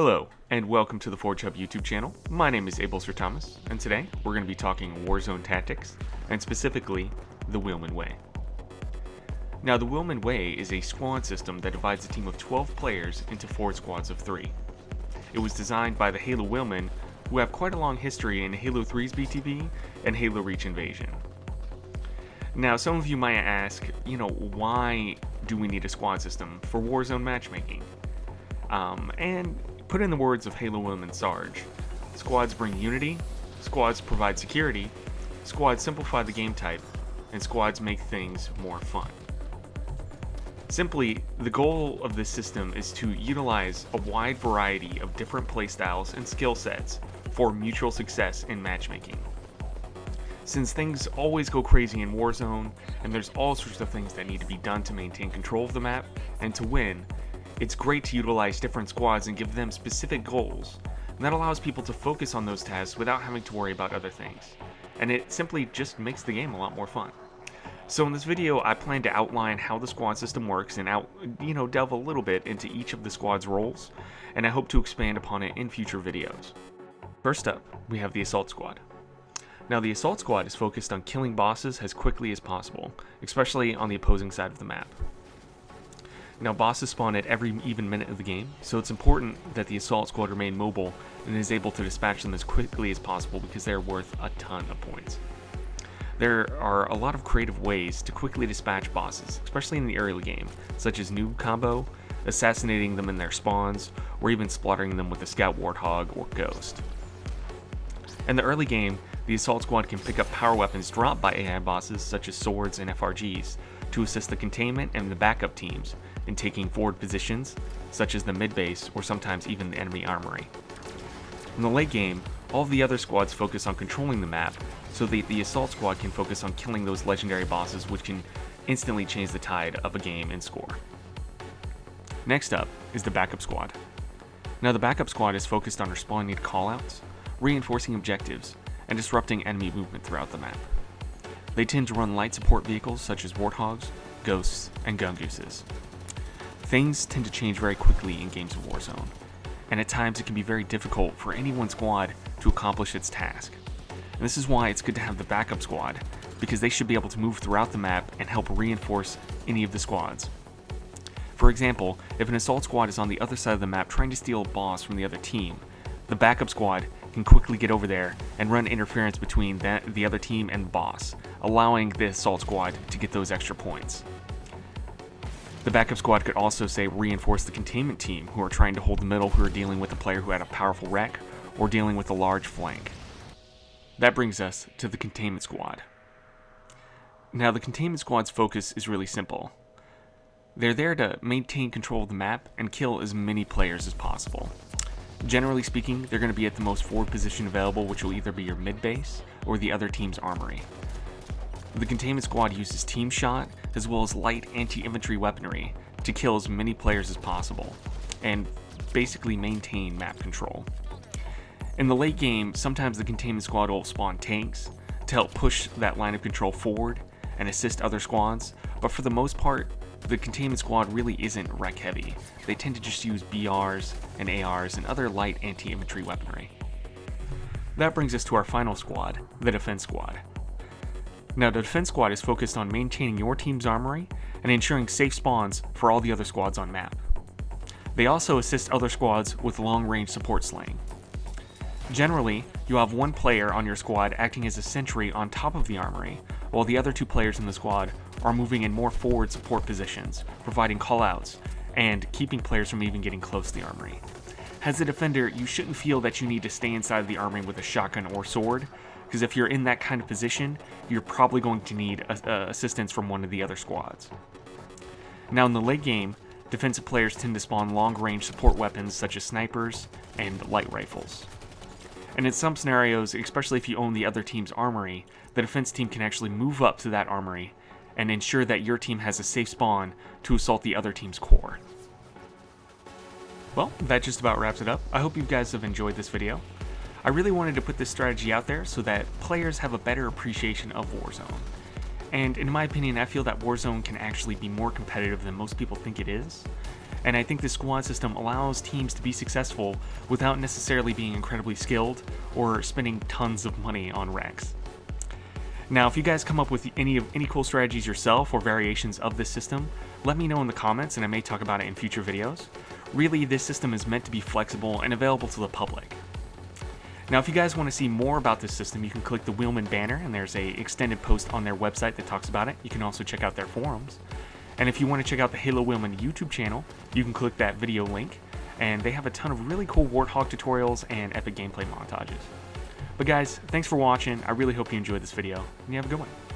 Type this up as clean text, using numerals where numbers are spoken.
Hello, and welcome to the FORGEHUB YouTube channel. My name is AbleSir Thomas, and today we're going to be talking Warzone tactics, and specifically, the Wheelman way. Now, the Wheelman way is a squad system that divides a team of 12 players into 4 squads of 3. It was designed by the Halowheelmen, who have quite a long history in Halo 3's BTB and Halo Reach Invasion. Now, some of you might ask, why do we need a squad system for Warzone matchmaking? And put in the words of Halowheelmen Sarge, squads bring unity, squads provide security, squads simplify the game type, and squads make things more fun. Simply, the goal of this system is to utilize a wide variety of different playstyles and skill sets for mutual success in matchmaking. Since things always go crazy in Warzone, and there's all sorts of things that need to be done to maintain control of the map and to win, it's great to utilize different squads and give them specific goals, and that allows people to focus on those tasks without having to worry about other things, and it simply just makes the game a lot more fun. So in this video, I plan to outline how the squad system works and delve a little bit into each of the squad's roles, and I hope to expand upon it in future videos. First up, we have the Assault Squad. Now, the Assault Squad is focused on killing bosses as quickly as possible, especially on the opposing side of the map. Now, bosses spawn at every even minute of the game, so it's important that the Assault Squad remain mobile and is able to dispatch them as quickly as possible because they're worth a ton of points. There are a lot of creative ways to quickly dispatch bosses, especially in the early game, such as noob combo, assassinating them in their spawns, or even slaughtering them with a Scout Warthog or Ghost. In the early game, the Assault Squad can pick up power weapons dropped by AI bosses such as swords and FRGs to assist the containment and the backup teams in taking forward positions, such as the mid-base or sometimes even the enemy armory. In the late game, all of the other squads focus on controlling the map, so that the Assault Squad can focus on killing those legendary bosses which can instantly change the tide of a game and score. Next up is the Backup Squad. Now, the Backup Squad is focused on responding to callouts, reinforcing objectives, and disrupting enemy movement throughout the map. They tend to run light support vehicles such as Warthogs, Ghosts, and Gun Gooses. Things tend to change very quickly in games of Warzone, and at times it can be very difficult for any one squad to accomplish its task. And this is why it's good to have the Backup Squad, because they should be able to move throughout the map and help reinforce any of the squads. For example, if an Assault Squad is on the other side of the map trying to steal a boss from the other team, the Backup Squad can quickly get over there and run interference between the other team and the boss, allowing the Assault Squad to get those extra points. The Backup Squad could also, reinforce the Containment team who are trying to hold the middle, who are dealing with a player who had a powerful wreck, or dealing with a large flank. That brings us to the Containment Squad. Now, the Containment Squad's focus is really simple. They're there to maintain control of the map and kill as many players as possible. Generally speaking, they're going to be at the most forward position available, which will either be your mid-base or the other team's armory. The Containment Squad uses team shot as well as light anti-infantry weaponry to kill as many players as possible and basically maintain map control. In the late game, sometimes the Containment Squad will spawn tanks to help push that line of control forward and assist other squads, but for the most part, the Containment Squad really isn't wreck heavy. They tend to just use BRs and ARs and other light anti-infantry weaponry. That brings us to our final squad, the Defense Squad. Now, the Defense Squad is focused on maintaining your team's armory and ensuring safe spawns for all the other squads on map. They also assist other squads with long-range support slaying. Generally, you have one player on your squad acting as a sentry on top of the armory, while the other 2 players in the squad are moving in more forward support positions, providing callouts, and keeping players from even getting close to the armory. As a defender, you shouldn't feel that you need to stay inside the armory with a shotgun or sword, because if you're in that kind of position, you're probably going to need assistance from one of the other squads. Now, in the late game, defensive players tend to spawn long-range support weapons such as snipers and light rifles. And in some scenarios, especially if you own the other team's armory, the defense team can actually move up to that armory and ensure that your team has a safe spawn to assault the other team's core. Well, that just about wraps it up. I hope you guys have enjoyed this video. I really wanted to put this strategy out there so that players have a better appreciation of Warzone. And in my opinion, I feel that Warzone can actually be more competitive than most people think it is. and I think this squad system allows teams to be successful without necessarily being incredibly skilled or spending tons of money on ranks. Now, if you guys come up with any cool strategies yourself or variations of this system, let me know in the comments and I may talk about it in future videos. Really, this system is meant to be flexible and available to the public. Now, if you guys want to see more about this system, you can click the Wheelman banner, and there's a extended post on their website that talks about it. You can also check out their forums. And if you want to check out the Halowheelmen YouTube channel, you can click that video link, and they have a ton of really cool Warthog tutorials and epic gameplay montages. But guys, thanks for watching. I really hope you enjoyed this video, and you have a good one.